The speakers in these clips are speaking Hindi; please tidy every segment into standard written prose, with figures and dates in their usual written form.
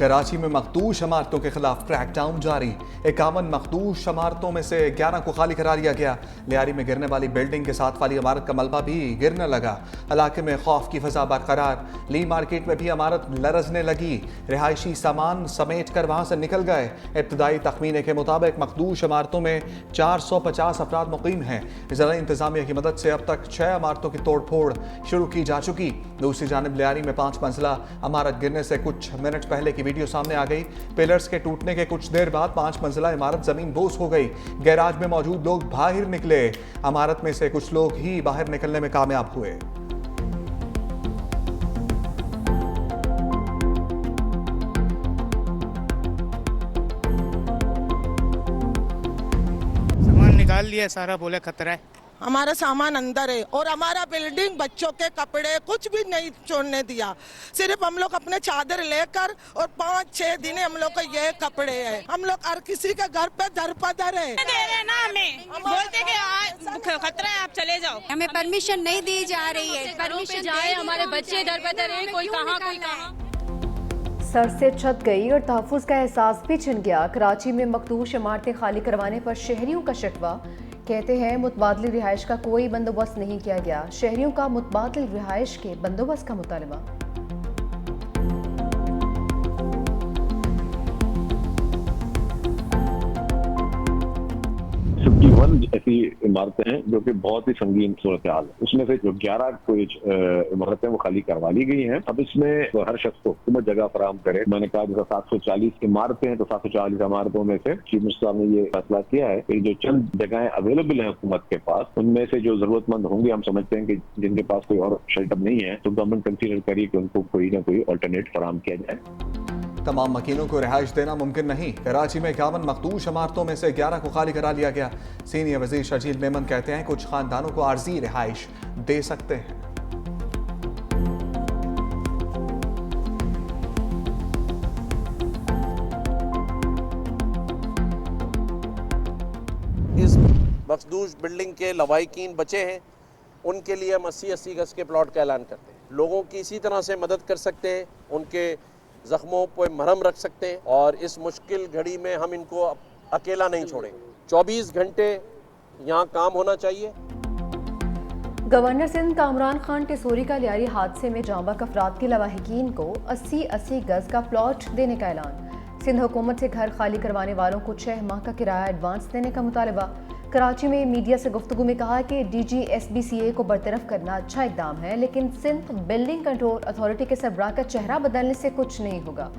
कराची में मखदूश इमारतों के खिलाफ क्रैकडाउन जारी। 51 मखदूश इमारतों में से 11 को खाली करा दिया गया। लियारी में गिरने वाली बिल्डिंग के साथ वाली इमारत का मलबा भी गिरने लगा। इलाके में खौफ की फजा बरकरार। ली मार्केट में भी इमारत लरजने लगी। रिहायशी सामान समेट कर वहां से निकल गए। इब्तदाई तखमीने के मुताबिक मखदूश इमारतों में 450 अफराद मुकीम हैं। जिला इंतजामिया की मदद से अब तक 6 इमारतों की तोड़ फोड़ शुरू की जा चुकी। दूसरी जानिब लियारी में 5 मंजिला इमारत गिरने से कुछ मिनट पहले की वीडियो सामने आ गई। पिलर्स के टूटने के कुछ देर बाद 5 मंजिला इमारत जमीन बोस हो गई। गैराज में मौजूद लोग बाहर निकले। इमारत में से कुछ लोग ही बाहर निकलने में कामयाब हुए। सामान निकाल लिया सारा, बोले खतरा है। हमारा सामान अंदर है और हमारा बिल्डिंग बच्चों के कपड़े कुछ भी नहीं छोड़ने दिया। सिर्फ हम लोग अपने चादर लेकर और 5-6 दिन हम लोग को ये कपड़े हैं। हम लोग हर किसी के घर पे दर पदर है। दे रहे ना हमें, बोलते कि खतरा है, आप चले जाओ। हमें परमिशन नहीं दी जा रही है। परमिशन जाए, हमारे बच्चे दर पदर है, कोई कहाँ कोई कहाँ। सर से छत गई और तहफ़्फ़ुज़ का एहसास भी छिन गया। कराची में मखदूश इमारतें खाली करवाने पर शहरियों का शिकवा। कहते हैं मुतबादली रिहाइश का कोई बंदोबस्त नहीं किया गया। शहरियों का मुतबादल रिहाइश के बंदोबस्त का मुतालबा। 51 ऐसी इमारतें हैं जो कि बहुत ही संगीन सूरत हाल है। उसमें से जो 11 कोई इमारतें वो खाली करवा ली गई हैं। अब इसमें तो हर शख्स को हुकूमत जगह फराहम करे। मैंने कहा जैसा 740 इमारतें हैं तो 740 इमारतों में से चीफ मिनिस्टर साहब ने ये फैसला किया है कि जो चंद जगहें अवेलेबल हैं हुकूमत के पास, उनमें से जो जरूरतमंद होंगे, हम समझते हैं कि जिनके पास कोई और शेल्टर नहीं है, तो गवर्नमेंट कंसीडर करिए कि उनको कोई ना कोई अल्टरनेट फराहम किया जाए। तमाम मकीनों को रिहाइश देना मुमकिन नहीं। कराची में 51 मखदूश इमारतों में से 11 को खाली करा लिया गया। सीनियर वजीर शजील मेमन कहते हैं कुछ खानदानों को आर्जी रिहाइश दे सकते हैं। इस मखदूश बिल्डिंग के लवाहिकीन बचे हैं, उनके लिए हम 80-80 गज के प्लॉट का ऐलान करते हैं। लोगों की इसी तरह से मदद कर सकते हैं, उनके जख्मों पर मरहम रख सकते हैं और इस मुश्किल घड़ी में हम इनको अकेला नहीं छोड़ेंगे। 24 घंटे यहाँ काम होना चाहिए। गवर्नर सिंध कामरान खान टेसोरी का लियारी हादसे में जांबक अफराद के लवाहिकीन को 80-80 गज का प्लॉट देने का ऐलान। सिंध हुकूमत से घर खाली करवाने वालों को 6 माह का किराया एडवांस देने का मुतालबा। कराची में मीडिया से गुफ्तगू में कहा कि DGSBCA को बरतरफ करना अच्छा इक़दाम है, लेकिन सिंध बिल्डिंग कंट्रोल अथॉरिटी के सरबराह का चेहरा बदलने से कुछ नहीं होगा।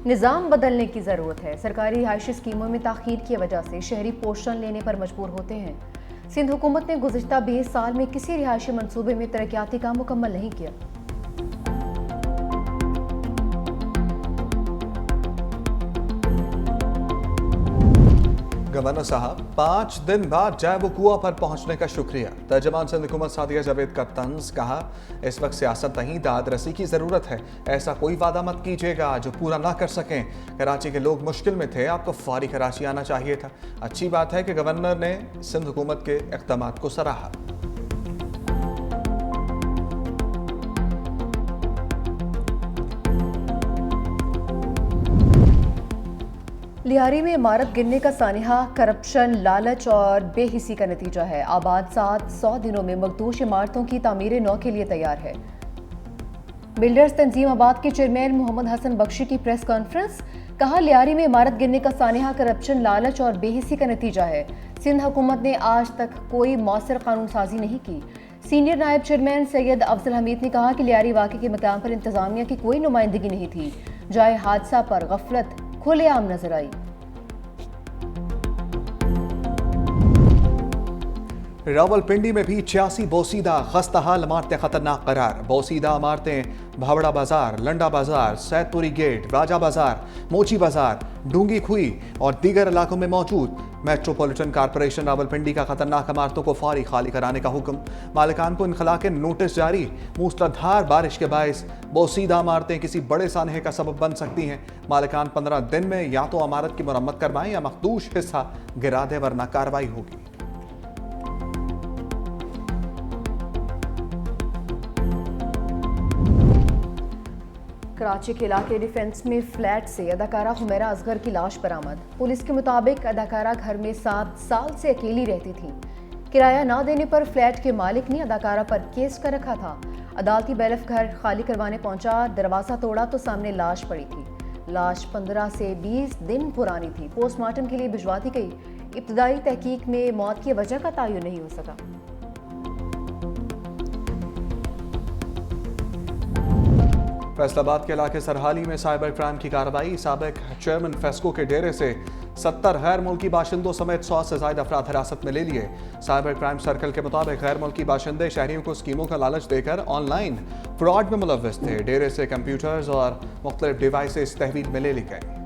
निज़ाम बदलने की ज़रूरत है। सरकारी रिहायशी स्कीमों में ताख़ीर की वजह से शहरी पोषण लेने पर मजबूर होते हैं। सिंध हुकूमत ने गुज़िश्ता 20 साल में किसी रिहायशी मनसूबे में तरक्याती काम मुकम्मल नहीं किया। गवर्नर साहब 5 दिन बाद जैब कुआ पर पहुंचने का शुक्रिया। तर्जमान सिंध हुकूमत सादिया जावेद का तंज। कहा इस वक्त सियासत नहीं, दादरसी की जरूरत है। ऐसा कोई वादा मत कीजिएगा जो पूरा ना कर सकें। कराची के लोग मुश्किल में थे, आपको फौरी कराची आना चाहिए था। अच्छी बात है कि गवर्नर ने सिंध हुकूमत के इक़दामात को सराहा। लियारी में इमारत गिरने का सानिहा करप्शन, लालच और बेहिसी का नतीजा है। आबाद 700 दिनों में मखदूश इमारतों की तामीर नौ के लिए तैयार है। बिल्डर्स तंजीम आबाद के चेयरमैन मोहम्मद हसन बख्शी की प्रेस कॉन्फ्रेंस। कहा लियारी में इमारत गिरने का सानिहा करप्शन, लालच और बेहिसी का नतीजा है। सिंध हुकूमत ने आज तक कोई मौसर कानून साजी नहीं की। सीनियर नायब चेयरमैन सैयद अफजल हमीद ने कहा कि लियारी वाक़े के मकाम पर इंतजामिया की कोई नुमाइंदगी नहीं थी। जाए हादसा पर गफलत खुलेआम नजर आई। रावलपिंडी में भी 86 बोसीदा खस्ताहाल इमारतें खतरनाक करार। बोसीदा इमारतें भावड़ा बाजार, लंडा बाजार, सैदपुरी गेट, राजा बाजार, मोची बाजार, डूंगी खुई और दीगर इलाकों में मौजूद। मेट्रोपॉलिटन कॉरपोरेशन रावलपिंडी का खतरनाक इमारतों को फौरी खाली कराने का हुक्म। मालिकान को इनखला के नोटिस जारी। मूसलाधार बारिश के बायस बोसीदा इमारतें किसी बड़े सानहे का सबब बन सकती हैं। मालिकान 15 दिन में या तो इमारत की मरम्मत करवाएं या मखदूश हिस्सा गिरा दें, वरना कार्रवाई होगी। कराची के इलाके डिफेंस में फ्लैट से अदाकारा हुमैरा असगर की लाश बरामद। पुलिस के मुताबिक अदाकारा घर में 7 साल से अकेली रहती थी। किराया ना देने पर फ्लैट के मालिक ने अदाकारा पर केस कर रखा था। अदालती बैरफ घर खाली करवाने पहुंचा, दरवाजा तोड़ा तो सामने लाश पड़ी थी। लाश 15 से 20 दिन पुरानी थी। पोस्टमार्टम के लिए भिजवा दी गई। इब्तदाई तहकीक में मौत की वजह का तयन नहीं हो सका। फैसलाबाद के इलाके सरहाली में साइबर क्राइम की कार्रवाई। साबिक चेयरमैन फेस्को के डेरे से 70 गैर मुल्की बाशिंदों समेत 100 से ज्यादा अफराद हिरासत में ले लिए। साइबर क्राइम सर्कल के मुताबिक गैर मुल्की बाशिंदे शहरियों को स्कीमों का लालच देकर ऑनलाइन फ्रॉड में मुलव्वस थे। डेरे से कंप्यूटर्स और मुख्तलिफ डिवाइसेस तहवील में ले ली गई।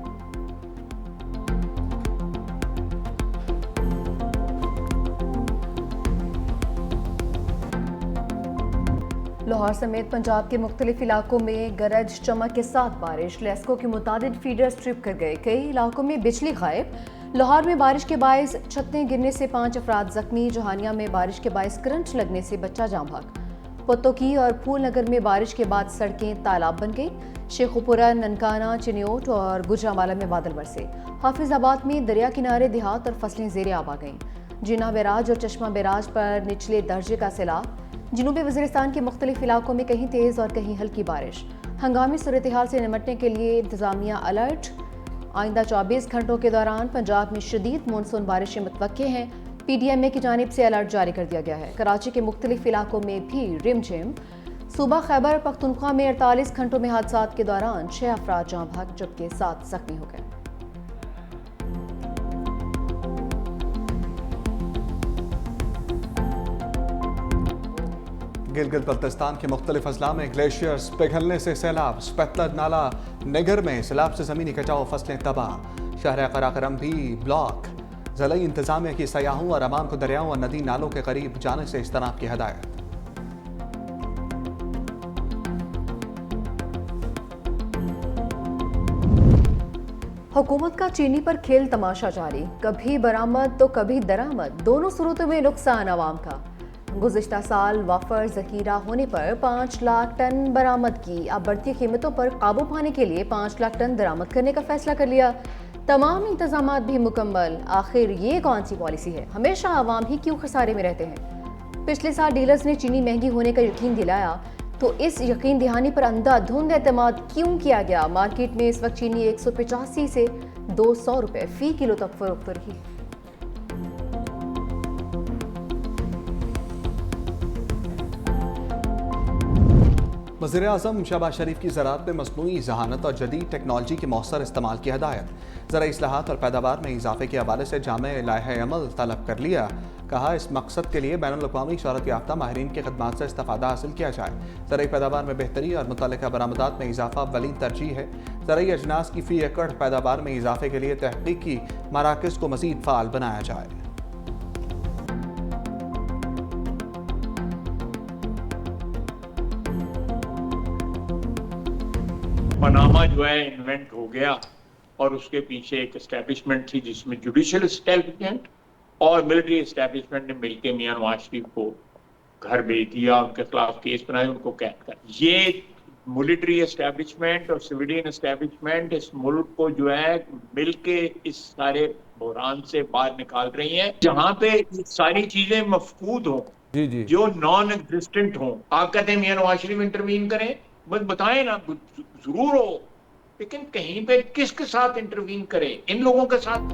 लाहौर समेत पंजाब के मुख्तलिफ इलाकों में गरज चमक के साथ बारिश। लेस्को के मुतादिद फीडर्स ट्रिप कर गए। कई इलाकों में बिजली गायब। लाहौर में बारिश के बायस छतें गिरने से 5 अफराद जख्मी। जहानिया में बारिश के बायस करंट लगने से बच्चा जाम भाग। पत्तोकी और फूल नगर में बारिश के बाद सड़कें तालाब बन गई। शेखुपुरा, ननकाना, चिन्योट और गुजरांवाला में बादल बरसे। हाफिजाबाद में दरिया किनारे देहात और फसलें ज़ेरे आब आ गईं। जिना बैराज और चश्मा बैराज पर निचले दर्जे का सैलाब। जनूबी वज़ीरिस्तान के मुख्तलिफ इलाकों में कहीं तेज़ और कहीं हल्की बारिश। हंगामी सूरत हाल से निपटने के लिए इंतज़ामिया अलर्ट। आइंदा 24 घंटों के दौरान पंजाब में शदीद मानसून बारिशें मुतवक्के हैं। PDMA की जानिब से अलर्ट जारी कर दिया गया है। कराची के मुख्तलिफ इलाकों में भी रिमझिम। सूबा खैबर पख्तूनख्वा में 48 घंटों में हादसात के दौरान 6 अफराद जाँ भाग जबकि 7 जख्मी हो गए। गिलगित बल्तिस्तान के मुख्तलिफ अजला में ग्लेशियर्स पिघलने से सैलाब। स्पेतलर नाला निगर में सैलाब से ज़मीनी कटाव, फसलें तबाह। शहर कराकरम भी ब्लॉक। ज़िला इंतजामिया की सयाहों और अवाम को दरियाओं और नदी नालों के करीब जाने से इज्तनाब की हदायत। हुकूमत का चीनी पर खेल तमाशा जारी। कभी बरामद तो कभी दरामद, दोनों सूरतों में नुकसान अवाम का। गुज़िश्ता साल वाफर ज़खीरा होने पर 5 लाख टन बरामद की। अब बढ़ती कीमतों पर काबू पाने के लिए 5 लाख टन दरामद करने का फैसला कर लिया। तमाम इंतजामात भी मुकम्मल। आखिर ये कौन सी पॉलिसी है? हमेशा आवाम ही क्यों खसारे में रहते हैं? पिछले साल डीलर्स ने चीनी महंगी होने का यकीन दिलाया, तो इस यकीन दहानी पर अंधाधुंध एतमाद क्यों किया गया? मार्केट में इस वक्त चीनी 185 से 200 रुपये फ़ी किलो तक फरोख्त रही। वज़ीर आज़म शहबाज शरीफ की ज़राअत में मसनूई ज़हानत और जदीद टेक्नोलॉजी के मौसर इस्तेमाल की हदायत। ज़रा इस्लाहात और पैदावार में इजाफे के हवाले से जामे लाहे अमल तलब कर लिया। कहा इस मकसद के लिए बैनुल-अक़वामी शोहरत याफ्ता माहिरीन की खदमात से इस्तिफ़ादा हासिल किया जाए। ज़राई पैदावार में बेहतरी और मुतल्लिका बरामदात में इजाफा अव्वलीन तरजीह है। ज़राई अजनास की फ़ी एकड़ पैदावार में इजाफे के लिए तहक़ीक़ी मराकज़ को मज़ीद फ़ाल बनाया जाए। पनामा जो है इन्वेंट हो गया और उसके पीछे एक एस्टेब्लिशमेंट थी जिसमें जुडिशियल एस्टेब्लिशमेंट और मिलिट्री एस्टेब्लिशमेंट ने मिलकर मियां नवाज शरीफ को घर भेज दिया, उनके खिलाफ केस बनाए, उनको कैद कर। ये मिलिट्री एस्टेब्लिशमेंट और सिविलियन एस्टेब्लिशमेंट इस मुल्क को जो है मिलके इस सारे बहरान से बाहर निकाल रही हैं, जहाँ पे सारी चीजें मफकूद हों, जो नॉन एग्जिस्टेंट हों। आप कहते हैं मियां नवाज शरीफ इंटरवीन करें, बस बताएं ना, जरूर हो, लेकिन कहीं पे किसके साथ इंटरवीन करें? इन लोगों के साथ।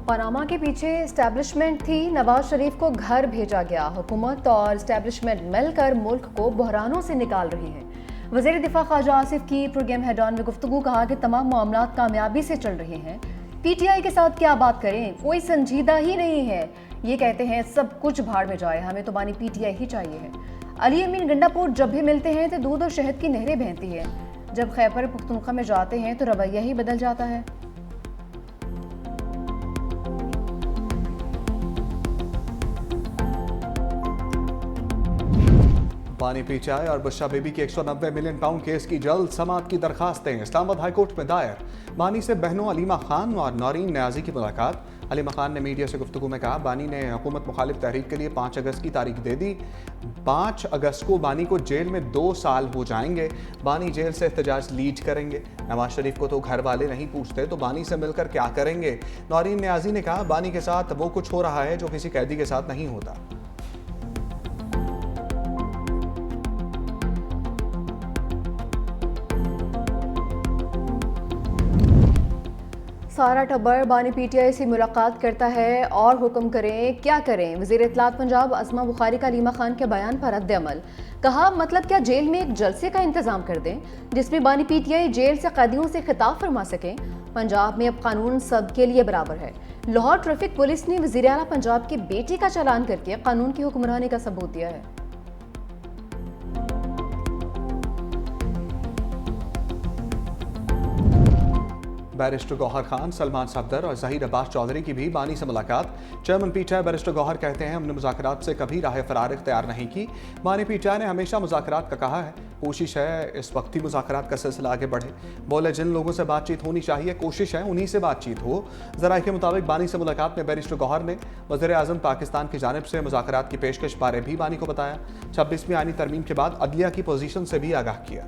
पनामा के पीछे एस्टेब्लिशमेंट थी। नवाज शरीफ को घर भेजा गया। हुकूमत और एस्टेब्लिशमेंट मिलकर मुल्क को बहरानों से निकाल रही हैं। वज़ीर दिफा ख्वाजा आसिफ की प्रोग्राम हेड ऑन में गुफ्तगू। कहा कि तमाम मामलात कामयाबी से चल रहे हैं। PTI के साथ क्या बात करें, कोई संजीदा ही नहीं है। ये कहते हैं सब कुछ भाड़ में जाए, हमें तो बानी PTI ही चाहिए है। अली अमीन गंडापुर जब भी मिलते हैं तो दूध और शहद की नहरें बहती हैं। जब खैबर पख्तूनख्वा में जाते हैं तो रवैया ही बदल जाता है। पानी पी चाय और बुशा बेबी की 190 मिलियन पाउंड केस की जल्द समाअत की दरखास्तें इस्लामाबाद हाईकोर्ट में दायर। बानी से बहनों अलीमा खान और नौरीन न्याजी की मुलाकात। अली मकान ने मीडिया से गुफ्तगू में कहा, बानी ने हुकूमत मुखालिफ तहरीक के लिए 5 अगस्त की तारीख दे दी। 5 अगस्त को बानी को जेल में 2 साल हो जाएंगे। बानी जेल से एहतजाज लीड करेंगे। नवाज शरीफ को तो घर वाले नहीं पूछते, तो बानी से मिलकर क्या करेंगे। नौरीन न्याजी ने कहा, बानी के साथ वो कुछ हो रहा है जो किसी कैदी के साथ नहीं होता। सारा टब्बर बानी पीटीआई से मुलाकात करता है और हुक्म करें क्या करें। वज़ीर इत्तलात पंजाब अस्मा बुखारी का अलीमा खान के बयान पर रद्द-ए-अमल। कहा, मतलब क्या जेल में एक जलसे का इंतजाम कर दें जिसमें बानी पीटीआई जेल से कैदियों से खिताब फरमा सकें। पंजाब में अब कानून सबके लिए बराबर है। लाहौर ट्रैफिक पुलिस ने वज़ीर आला पंजाब के बेटे का चालान करके कानून की हुक्मरानी का सबूत दिया है। बैरिस्टर गौहर खान, सलमान सफदर और ज़हीर अब्बास चौधरी की भी बानी से मुलाकात। चेयरमैन पीटीआई बैरिस्टर गौहर कहते हैं, हमने मुज़ाकरात से कभी राह फरार इख्तियार नहीं की। बानी पीटीआई ने हमेशा मुज़ाकरात का कहा है। कोशिश है इस वक्त ही मुज़ाकरात का सिलसिला आगे बढ़े। बोले, जिन लोगों से बातचीत होनी चाहिए कोशिश है उन्हीं से बातचीत हो। ज़राए के मुताबिक बानी से मुलाकात में बैरिस्टर गौहर ने वज़ीर आज़म पाकिस्तान की जानिब से मुज़ाकरात की पेशकश बारे भी बानी को बताया। 26वीं आईनी तरमीम के बाद अदलिया की पोजीशन से भी आगाह किया।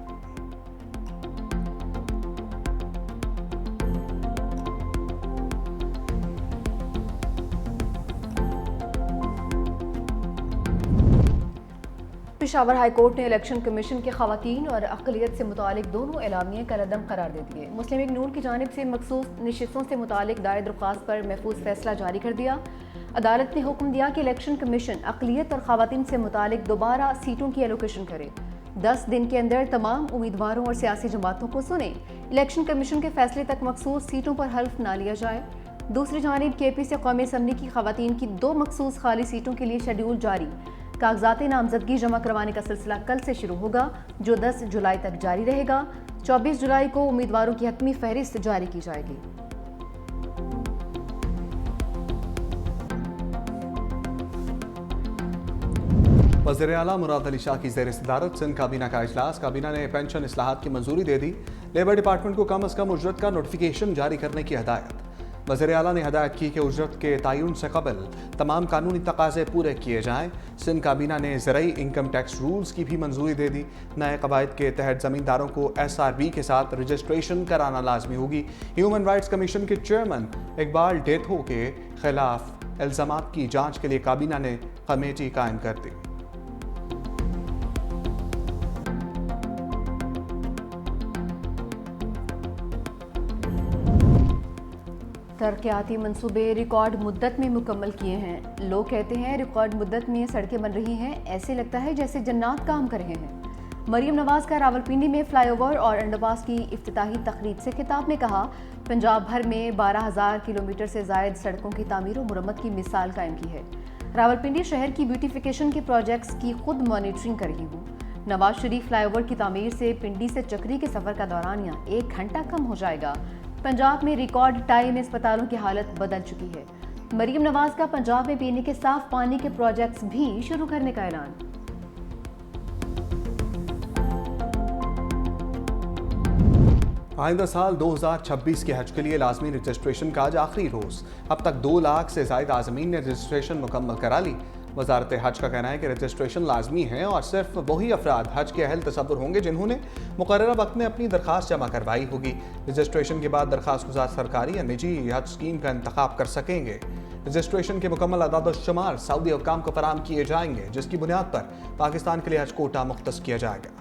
पेशावर हाई कोर्ट ने इलेक्शन कमीशन के खवातीन और अक़लियत से मुतालिक दोनों एलामिये कलअदम करार दे दिए। मुस्लिम लीग नून की जानिब से मखसूस नशिस्तों से मुतालिक दायर दरख्वास्त पर महफूज फैसला जारी कर दिया। अदालत ने हुक्म दिया कि इलेक्शन कमीशन अक़लियत और खवातीन से मुतालिक दोबारा सीटों की एलोकेशन करे। 10 दिन के अंदर तमाम उम्मीदवारों और सियासी जमातों को सुने। इलेक्शन कमीशन के फैसले तक मखसूस सीटों पर हल्फ ना लिया जाए। दूसरी जानिब केपी से कौमी असम्बली की खवातीन की 2 मखसूस खाली सीटों के लिए शेड्यूल जारी। कागजात नामजदगी जमा करवाने का सिलसिला कल से शुरू होगा, जो 10 जुलाई तक जारी रहेगा। 24 जुलाई को उम्मीदवारों की हतमी फहरिस्त जारी की जाएगी। वज़ीर आला मुराद अली शाह की ज़ेर सदारत सिंध काबीना का इजलास। काबीना ने पेंशन इस्लाहात की मंजूरी दे दी। लेबर डिपार्टमेंट को कम अज़ कम उजरत का नोटिफिकेशन जारी करने की हदायत। वज़ीर आला ने हदायत की कि उजरत के तयन से कबल तमाम कानूनी तकाज़े पूरे किए जाएँ। सिंध काबीना ने ज़रई इनकम टैक्स रूल्स की भी मंजूरी दे दी। नए कवायद के तहत ज़मींदारों को SRB के साथ रजिस्ट्रेशन कराना लाजमी होगी। ह्यूमन राइट्स कमीशन के चेयरमैन इकबाल डेथो के खिलाफ इल्ज़ामात की जाँच के लिए काबीना ने कमेटी कायम कर दी। तरक्याती मंसूबे रिकॉर्ड मुद्दत में मुकम्मल किए हैं। लोग कहते हैं रिकॉर्ड मुद्दत में सड़कें बन रही हैं, ऐसे लगता है जैसे जन्नत काम कर रहे हैं। मरियम नवाज का रावलपिंडी में फ्लाईओवर और अंडरपास की इफ्तिताही तकरीब से खिताब में कहा, पंजाब भर में 12,000 किलोमीटर से ज़ायद सड़कों की तामीर और मुरम्मत की मिसाल कायम की है। रावलपिंडी शहर की ब्यूटिफिकेशन के प्रोजेक्ट्स की खुद मॉनिटरिंग कर रही हूँ। नवाज शरीफ फ्लाईओवर की तामीर से पिंडी से चक्री के सफ़र का दौरानिया 1 घंटा कम हो जाएगा। पंजाब में रिकॉर्ड टाइम अस्पतालों की हालत बदल चुकी है। मरियम नवाज का पंजाब में पीने के साफ पानी के प्रोजेक्ट्स भी शुरू करने का ऐलान। आइंदा साल 2026 के हज के लिए लाजमी रजिस्ट्रेशन का आज आखिरी रोज़। अब तक 2 लाख से ज़ायद आज़मीन ने रजिस्ट्रेशन मुकम्मल करा ली। वजारत हज का कहना है कि रजिस्ट्रेशन लाजमी है और सिर्फ वही अफराद हज के अहल तसव्वुर होंगे जिन्होंने मुकर्ररा वक्त में अपनी दरख्वास्त जमा करवाई होगी। रजिस्ट्रेशन के बाद दरख्वास्त गुजार सरकारी या निजी हज स्कीम का इंतखाब कर सकेंगे। रजिस्ट्रेशन के मुकम्मल अदाद-ओ-शुमार सऊदी हुक्काम को फराहम किए जाएंगे, जिसकी बुनियाद पर पाकिस्तान के लिए हज कोटा मुख्तस किया जाएगा।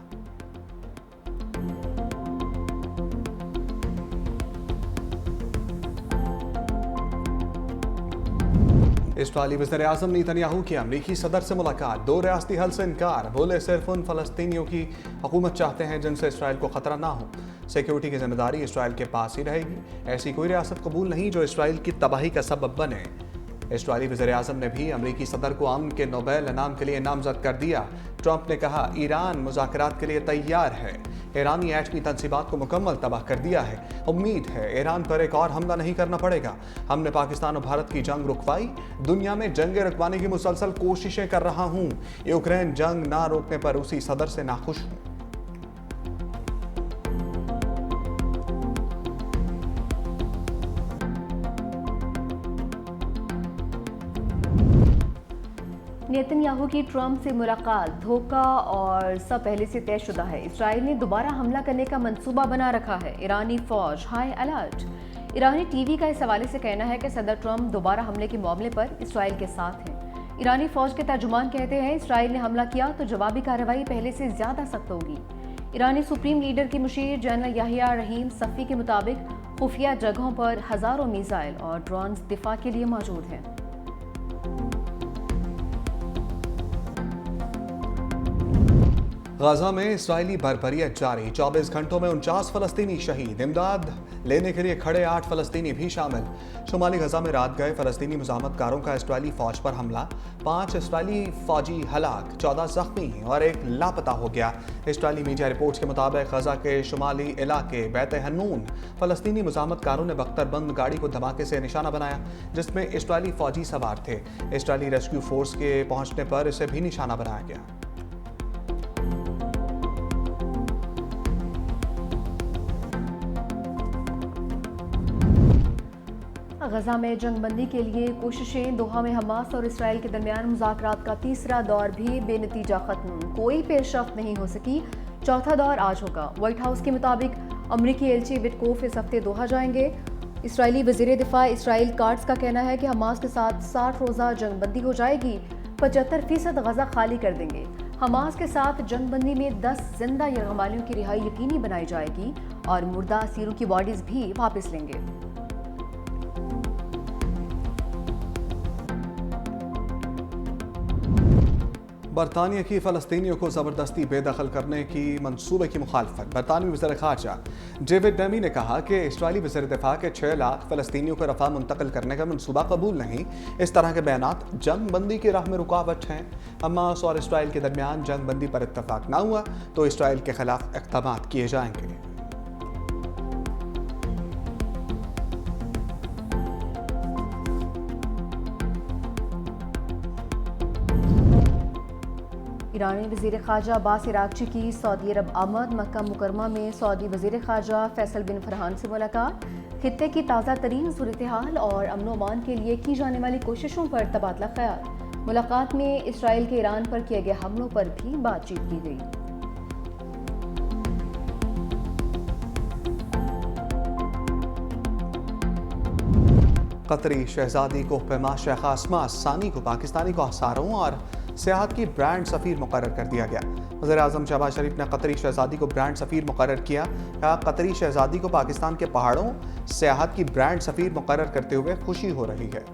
इसराइली वज़ीर-ए-आज़म नेतन्याहू की अमरीकी सदर से मुलाकात। 2 रियासती हल से इनकार। बोले, सिर्फ उन फ़लस्तीनियों की हुकूमत चाहते हैं जिनसे इसराइल को ख़तरा ना हो। सिक्योरिटी की जिम्मेदारी इसराइल के पास ही रहेगी। ऐसी कोई रियासत कबूल नहीं जो इसराइल की तबाही का सबब बने। इसराइली वज़ीर-ए-आज़म ने भी अमरीकी सदर को अमन के नोबेल इनाम के लिए नामजद कर दिया। ट्रंप ने कहा, ईरान मुज़ाकरात के लिए तैयार है। ईरानी एटमी तंसीबात को मुकम्मल तबाह कर दिया है। उम्मीद है ईरान पर एक और हमला नहीं करना पड़ेगा। हमने पाकिस्तान और भारत की जंग रुकवाई। दुनिया में जंगें रुकवाने की मुसलसल कोशिशें कर रहा हूँ। यूक्रेन जंग ना रोकने पर रूसी सदर से नाखुश हूँ। नेतन्याहू की ट्रंप से मुलाकात धोखा और सब पहले से तयशुदा है। इसराइल ने दोबारा हमला करने का मंसूबा बना रखा है। ईरानी फौज हाई अलर्ट। ईरानी टीवी का इस हवाले से कहना है कि सदर ट्रंप दोबारा हमले के मामले पर इसराइल के साथ हैं। ईरानी फौज के तर्जुमान कहते हैं इसराइल ने हमला किया तो जवाबी कार्रवाई पहले से ज्यादा सख्त होगी। ईरानी सुप्रीम लीडर के मुशीर जनरल याहिया रहीम सफ़ी के मुताबिक खुफिया जगहों पर हजारों मिसाइल और ड्रोन्स दिफा के लिए मौजूद हैं। गाजा में इस्राएली बर्बरियत जारी। 24 घंटों में 49 फलस्तीनी शहीद। इमदाद लेने के लिए खड़े 8 फलस्तीनी भी शामिल। शुमाली गजा में रात गए फलस्तीनी मुजामतकारों का इस्राएली फौज पर हमला। 5 इस्राएली फौजी हलाक, 14 जख्मी और 1 लापता हो गया। इस्राएली मीडिया रिपोर्ट्स के मुताबिक गजा के शुमाली इलाके बैत हन्नून फलस्तीनी मुजामतकारों ने बख्तरबंद गाड़ी को धमाके से निशाना बनाया जिसमें इस्राएली फौजी सवार थे। इस्राएली रेस्क्यू फोर्स के पहुंचने पर इसे भी निशाना बनाया गया। गजा में जंगबंदी के लिए कोशिशें। दोहा में हमास और इसराइल के दरमियान मुज़ाकरात का तीसरा दौर भी बेनतीजा खत्म। कोई पेशरफ्त नहीं हो सकी। चौथा दौर आज होगा। व्हाइट हाउस के मुताबिक अमरीकी एलची विटकोफ इस हफ्ते दोहा जाएंगे। इसराइली वज़ीर दिफा इसराइल कार्ड्स का कहना है कि हमास के साथ 60 रोज़ा जंगबंदी हो जाएगी। 75% गजा खाली कर देंगे। हमास के साथ जंगबंदी में 10 जिंदा यरगमालियों की रिहाई यकीनी बनाई जाएगी और मुर्दा असीरों की बॉडीज भी वापस लेंगे। बरतानिया की फ़लस्तीनियों को ज़बरदस्ती बेदखल करने की मंसूबे की मुखालफत। बरतानवी वज़ीर ख़ारजा डेविड डेमी ने कहा कि इस्राएली वज़ीर दिफा के 6 लाख फ़लस्तीनियों को रफ़ा मुंतकिल करने का मंसूबा कबूल नहीं। इस तरह के बयानात जंग बंदी की राह में रुकावट हैं। हमास और इसराइल के दरमियान जंग बंदी पर इत्तफाक न हुआ तो इसराइल के खिलाफ इक़दामात किए जाएंगे। ईरानी वज़ीर ख़ारजा अब्बास इराक़ची की सऊदी अरब आमद। मक्का मुकरमा में सऊदी वज़ीर ख़ारजा फैसल बिन फरहान से मुलाकात। खित्ते की ताज़ा तरीन सूरत हाल और अमन अमान के लिए की जाने वाली कोशिशों पर तबादला ख्याल। मुलाकात में इसराइल के ईरान पर किए गए हमलों पर भी बातचीत की गई। कतरी शहजादी को पैमा शेख आसमा सानी को पाकिस्तानी कोहसारों और सियाहत की ब्रांड सफ़ीर मुकर्रर कर दिया गया। वज़ीर आज़म शहबाज शरीफ ने कतरी शहजादी को ब्रांड सफ़ीर मुकर्रर किया। कहा कतरी शहजादी को पाकिस्तान के पहाड़ों सियाहत की ब्रांड सफ़ीर मुकर्रर करते हुए खुशी हो रही है।